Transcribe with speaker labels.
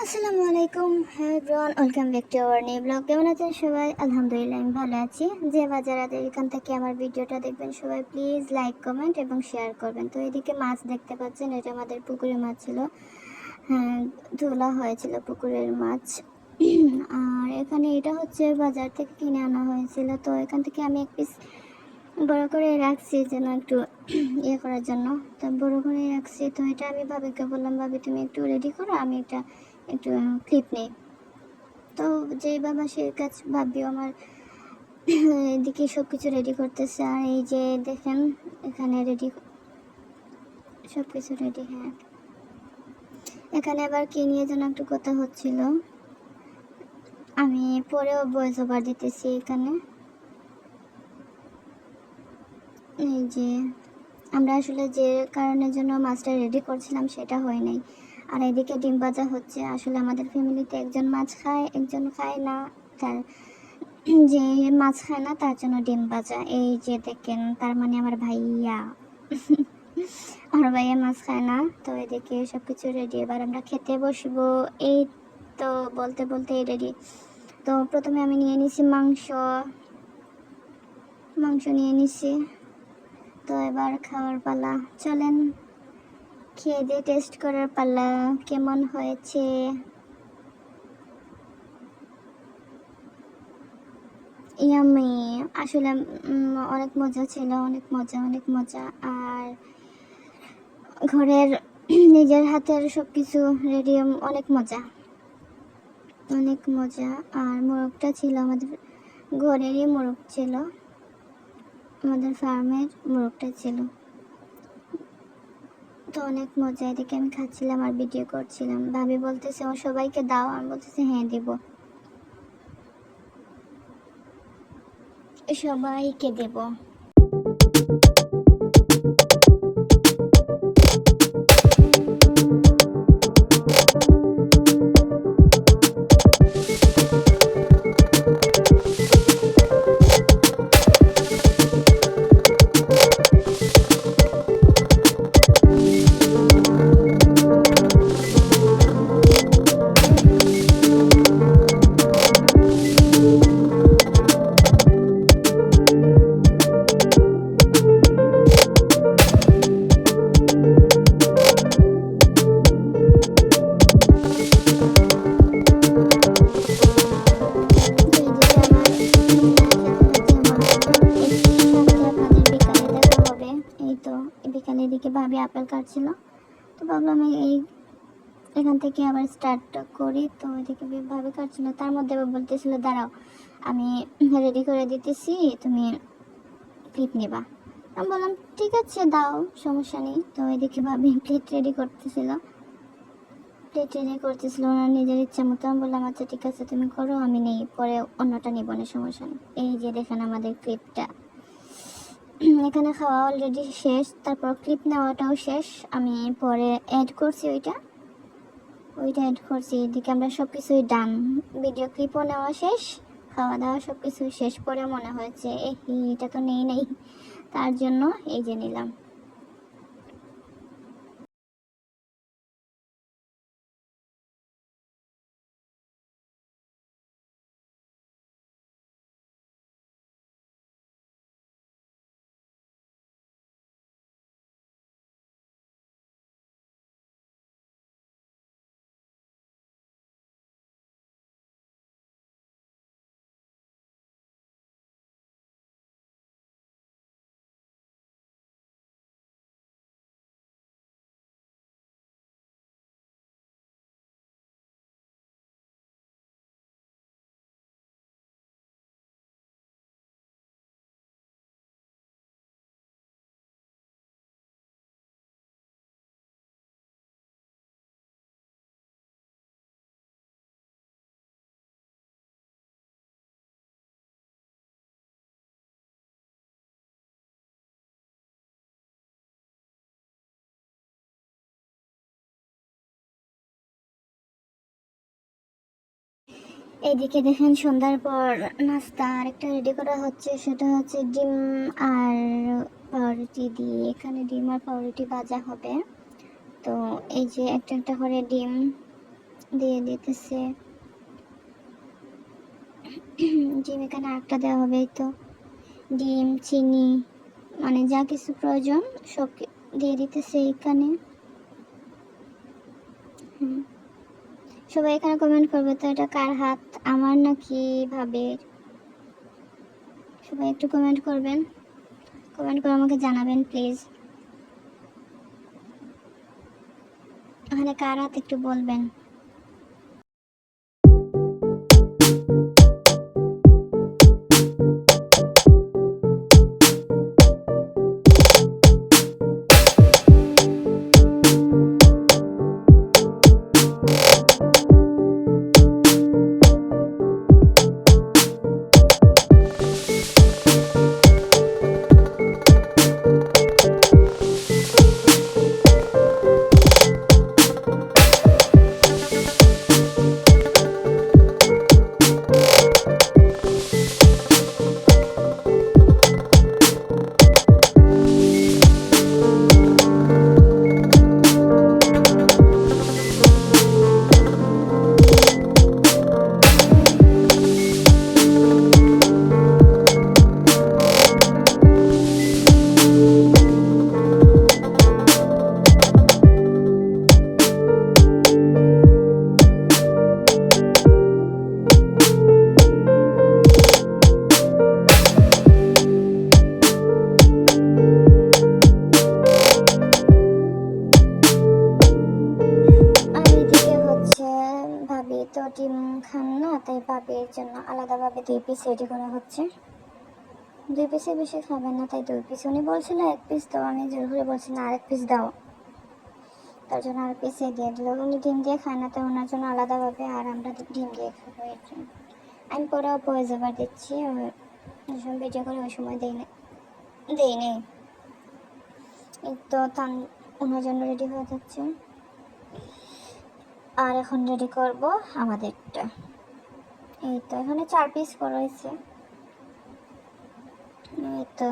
Speaker 1: আসসালামু আলাইকুম, হ্যাঁ everyone, welcome back to our new blog. কেমন আছেন সবাই? আলহামদুলিল্লাহ আমি ভালো আছি। যে বা যারা এখান থেকে আমার ভিডিওটা দেখবেন সবাই প্লিজ লাইক, কমেন্ট এবং শেয়ার করবেন। তো এদিকে মাছ দেখতে পাচ্ছেন, এটা আমাদের পুকুরের মাছ ছিল। হ্যাঁ, ধোলা হয়েছিল পুকুরের মাছ। আর এখানে এটা হচ্ছে বাজার থেকে কিনে আনা হয়েছিল। তো এখান থেকে আমি এক পিস বড় করে রাখছি যেন একটু ইয়ে করার জন্য। তো বড় করে রাখছি। তো এটা আমি ভাবিকে বললাম, ভাবি তুমি একটু রেডি করো, আমি একটু ক্লিপ নেই। তো যেই বাবা সেই কাজ, ভাবিও আমার এদিকে সব কিছু রেডি করতেছে। আর এই যে দেখেন এখানে রেডি, সব কিছু রেডি। হ্যাঁ, এখানে আবার কি নিয়ে যেন একটু কথা হচ্ছিল, আমি পরেও ভয়েস ওভার দিতেছি এখানে। এই যে আমরা আসলে যে কারণের জন্য মাছটা রেডি করছিলাম সেটা হয় নাই। আর এদিকে ডিম ভাজা হচ্ছে। আসলে আমাদের ফ্যামিলিতে একজন মাছ খায়, একজন খায় না। তার যে মাছ খায় না তার জন্য ডিম ভাজা। এই যে দেখেন, তার মানে আমার ভাইয়া আমার ভাইয়া মাছ খায় না। তো এদিকে সব কিছু রেডি, এবার আমরা খেতে বসবো। এই তো বলতে বলতে রেডি। তো প্রথমে আমি নিয়ে নিছি মাংস, নিয়ে নিছি। তো এবার খাওয়ার পালা, চলেন খেয়ে দিয়ে টেস্ট করার পালা কেমন হয়েছে। ইয়ামি, আসলে অনেক মজা ছিল, অনেক মজা। আর ঘরের নিজের হাতের সব কিছু রেডি, অনেক মজা। আর মোরগটা ছিল আমাদের ঘরেরই মোরগ ছিল, আমাদের ফার্মের মোরগটা ছিল। তো অনেক মজা। এদিকে আমি খাচ্ছিলাম আর ভিডিও করছিলাম। ভাবি বলতেছে ও সবাইকে দাও, আমি বলতেছি হ্যাঁ দিব, সবাইকে দেব। বিকালে এদিকে ভাবি আপেল কাটছিল। তো ভাবলাম এই এখান থেকে আবার স্টার্ট করি। তো এদিকে ভাবি কাটছিল, তার মধ্যে আবার বলতেছিল দাঁড়াও আমি রেডি করে দিতেছি, তুমি ক্লিপ নেবা। আমি বললাম ঠিক আছে দাও, সমস্যা নেই। তো এদিকে ভাবি প্লেট রেডি করতেছিল ওনার নিজের ইচ্ছা মতো। আমি বললাম আচ্ছা ঠিক আছে তুমি করো, আমি নেই, পরে অন্যটা নিব না, সমস্যা নেই। এই যে দেখেন আমাদের ক্লিপটা এখানে খাওয়া অলরেডি শেষ, তারপর ক্লিপ নেওয়াটাও শেষ। আমি পরে অ্যাড করছি ওইটা অ্যাড করছি। এদিকে আমরা সব কিছুই ডান, ভিডিও ক্লিপও নেওয়া শেষ, খাওয়া দাওয়া সব কিছু শেষ। পরে মনে হয়েছে এটা তো নেই, তার জন্য এই যে নিলাম। এইদিকে দেখেন সন্ধ্যার পর নাস্তা আরেকটা রেডি করা হচ্ছে, সেটা হচ্ছে ডিম আর পাউরুটি দিয়ে। এখানে ডিম আর পাউরুটি ভাজা হবে। তো এই যে একটা একটা করে ডিম দিয়ে দিতেছে। ডিম এখানে আরেকটা দেওয়া হবে, এই তো ডিম, চিনি, মানে যা কিছু প্রয়োজন সব দিয়ে দিতেছে এখানে। সবাই এখানে কমেন্ট করবে তো এটা কার হাত, আমার নাকি ভাবির? সবাই একটু কমেন্ট করবেন, কমেন্ট করে আমাকে জানাবেন প্লিজ, এখানে কার হাত একটু বলবেন। তো ডিম খান না, তাই ভাবির জন্য আলাদাভাবে 2 পিস রেডি করা হচ্ছে। 2 পিসে বেশি খাবেন না, তাই 2 পিস। উনি বলছিল 1 পিস, তো আমি জোর করে বলছি না, আরেক পিস দাও, তার জন্য আর পিস দিয়ে দিল। উনি ডিম দিয়ে খায় না, তাই ওনার জন্য আলাদাভাবে, আর আমরা ডিম দিয়ে খাবো এর জন্য। আমি পরেও ভয়েস ওভার দিচ্ছি, ওই সময় ভিডিও করে ওই সময় দিই নেই। এই তো ওনার জন্য রেডি হয়ে যাচ্ছে, আর এখন রেডি করব আমাদেরটা। এই তো এখানে 4 পিস করা হয়েছে, এই তো